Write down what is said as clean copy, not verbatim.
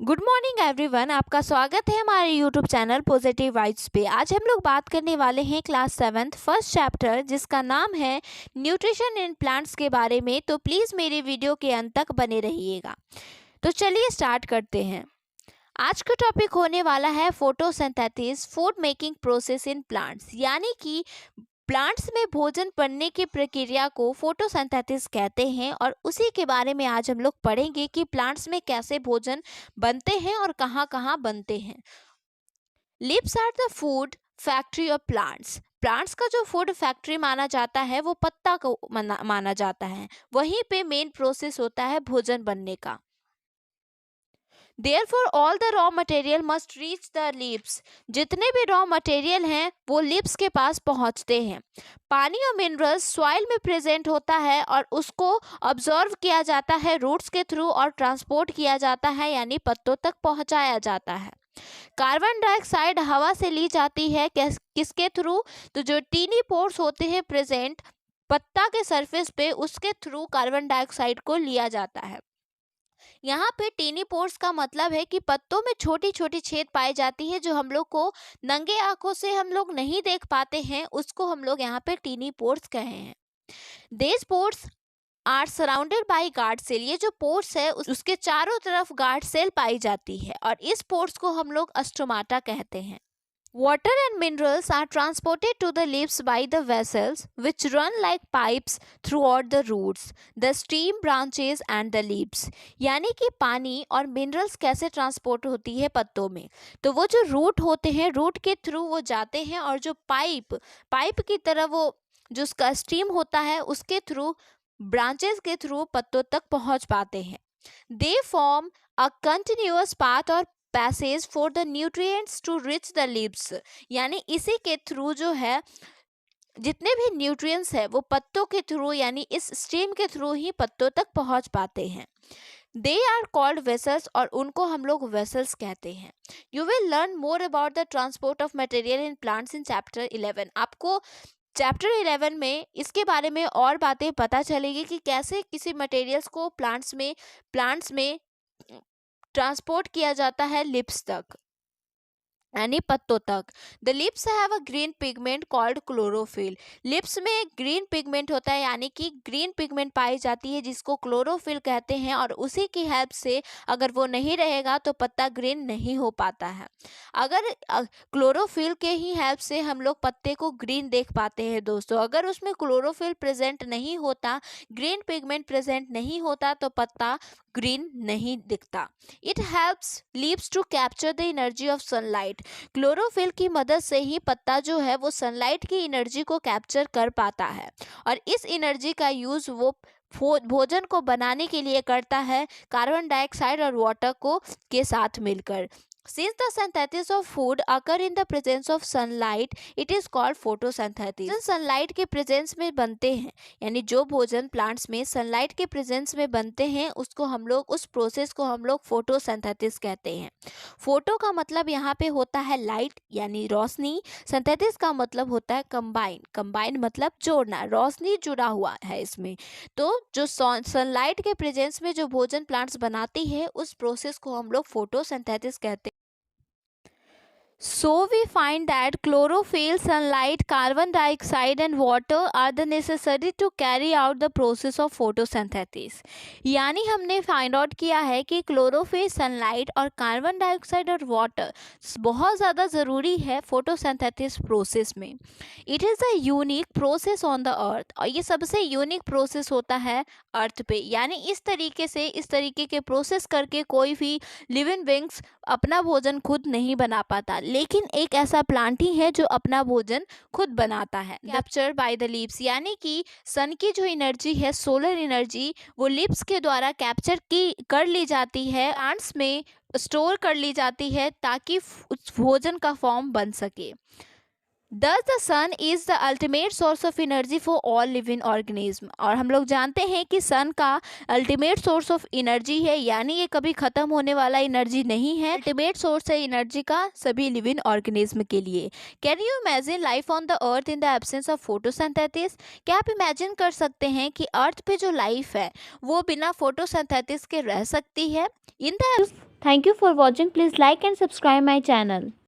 Good morning everyone. आपका स्वागत है हमारे यूट्यूब चैनल पॉजिटिव वाइब्स पे। आज हम लोग बात करने वाले हैं क्लास 7 फर्स्ट चैप्टर जिसका नाम है न्यूट्रिशन इन प्लांट्स के बारे में। तो प्लीज़ मेरे वीडियो के अंत तक बने रहिएगा। तो चलिए स्टार्ट करते हैं। आज का टॉपिक होने वाला है photosynthesis food making process in plants, यानी कि प्लांट्स में भोजन बनने की प्रक्रिया को फोटोसिंथेसिस कहते हैं। और उसी के बारे में आज हम लोग पढ़ेंगे कि प्लांट्स में कैसे भोजन बनते हैं और कहाँ कहाँ बनते हैं। Leaves are the food factory of plants. Plants का जो फूड फैक्ट्री माना जाता है वो पत्ता को माना जाता है। वहीं पे मेन प्रोसेस होता है भोजन बनने का। Therefore, all the raw material must reach the lips. जितने भी रॉ मटेरियल हैं वो लिप्स के पास पहुंचते हैं। पानी और मिनरल्स सॉइल में प्रेजेंट होता है और उसको ऑब्जर्व किया जाता है रूट्स के थ्रू और ट्रांसपोर्ट किया जाता है, यानी पत्तों तक पहुंचाया जाता है। कार्बन डाइऑक्साइड हवा से ली जाती है किसके थ्रू? तो जो टीनी पोर्स होते हैं प्रेजेंट पत्ता के सरफेस पे, उसके थ्रू कार्बन डाइऑक्साइड को लिया जाता है। यहाँ पे टीनी पोर्स का मतलब है कि पत्तों में छोटी छोटी छेद पाई जाती है जो हम लोग को नंगे आंखों से हम लोग नहीं देख पाते हैं, उसको हम लोग यहाँ पे टीनी पोर्स कहे हैं। These pores are surrounded by guard cell. ये जो पोर्स है उसके चारों तरफ गार्ड सेल पाई जाती है और इस पोर्स को हम लोग स्टोमाटा कहते हैं। Water and minerals are transported to the leaves by the vessels which run like pipes throughout the roots, the stem, branches and the leaves। यानी कि पानी और मिनरल्स कैसे ट्रांसपोर्ट होती है पत्तों में? तो वो जो रूट होते हैं, रूट के थ्रू वो जाते हैं और जो पाइप की तरह वो जो उसका स्टीम होता है उसके थ्रू ब्रांचेस के थ्रू पत्तों तक पहुंच पाते हैं। They form a continuous path और passage for the nutrients to reach the leaves. यानी इसी के थ्रू जो है जितने भी न्यूट्रिएंट्स है वो पत्तों के थ्रू, यानी इस स्ट्रीम के थ्रू ही पत्तों तक पहुंच पाते हैं। दे आर कॉल्ड वेसल्स और उनको हम लोग वेसल्स कहते हैं। You will learn more about the transport of material in plants in chapter 11। आपको चैप्टर 11 में इसके बारे में और बातें पता चलेगी कि कैसे किसी मटेरियल्स को प्लांट्स में ट्रांसपोर्ट किया जाता है लिप्स तक, यानी पत्तों तक। The lips have a green pigment called chlorophyll. Lips में एक ग्रीन पिगमेंट होता है, यानी कि ग्रीन पिगमेंट पाई जाती है जिसको क्लोरोफिल कहते हैं और उसी की हेल्प से अगर वो नहीं रहेगा तो पत्ता ग्रीन नहीं हो पाता है। अगर क्लोरोफिल के ही हेल्प से हम लोग पत्ते को ग्रीन देख पाते हैं दोस्तों। अगर उसमें क्लोरोफिल प्रेजेंट नहीं होता, ग्रीन पिगमेंट प्रेजेंट नहीं होता तो पत्ता ग्रीन नहीं दिखता। It helps leaves to capture the energy of sunlight. Chlorophyll की मदद से ही पत्ता जो है वो सनलाइट की एनर्जी को कैप्चर कर पाता है और इस एनर्जी का यूज वो भोजन को बनाने के लिए करता है कार्बन डाइऑक्साइड और वाटर को के साथ मिलकर। Since the synthesis of food occur in the presence of sunlight, it is called photosynthesis। Sunlight के प्रेजेंस में बनते हैं, यानी जो भोजन प्लांट्स में सनलाइट के प्रेजेंस में बनते हैं उसको हम लोग उस प्रोसेस को हम लोग फोटोसिंथेसिस कहते हैं। फोटो का मतलब यहाँ पे होता है लाइट यानी रोशनी। सिंथेसिस का मतलब होता है कंबाइन मतलब जोड़ना, रोशनी जुड़ा हुआ है इसमें। तो जो सनलाइट के प्रेजेंस में जो भोजन प्लांट्स बनाती है उस प्रोसेस को हम लोग फोटोसिंथेसिस कहते हैं। So we find that chlorophyll, sunlight, carbon dioxide and water are the necessary to carry out the process of photosynthesis। यानी हमने फाइंड आउट किया है कि क्लोरोफिल, सनलाइट और कार्बन डाइऑक्साइड और वाटर बहुत ज़्यादा ज़रूरी है फोटोसिंथेसिस प्रोसेस में। It is a unique process on the earth और ये सबसे यूनिक प्रोसेस होता है अर्थ पे। यानी इस तरीके के प्रोसेस करके कोई भी लिविंग बींग्स अपना भोजन खुद नहीं बना पाता, लेकिन एक ऐसा प्लांट ही है जो अपना भोजन खुद बनाता है। कैप्चर बाय द लीव्स, यानी कि सन की जो एनर्जी है, सोलर एनर्जी, वो लिप्स के द्वारा कैप्चर कर ली जाती है, प्लांट्स में स्टोर कर ली जाती है ताकि उस भोजन का फॉर्म बन सके। Thus the sun is the ultimate source of energy for all living organism। और हम लोग जानते हैं कि सन का अल्टीमेट सोर्स ऑफ एनर्जी है, यानी ये कभी खत्म होने वाला एनर्जी नहीं है, अल्टीमेट सोर्स है एनर्जी का सभी लिविंग ऑर्गेनिज्म के लिए। Can you imagine life on the earth in the absence of photosynthesis? क्या आप इमेजिन कर सकते हैं कि अर्थ पे जो लाइफ है वो बिना फोटोसिंथेसिस के रह सकती है? In the thank you for watching. Please like and subscribe my channel.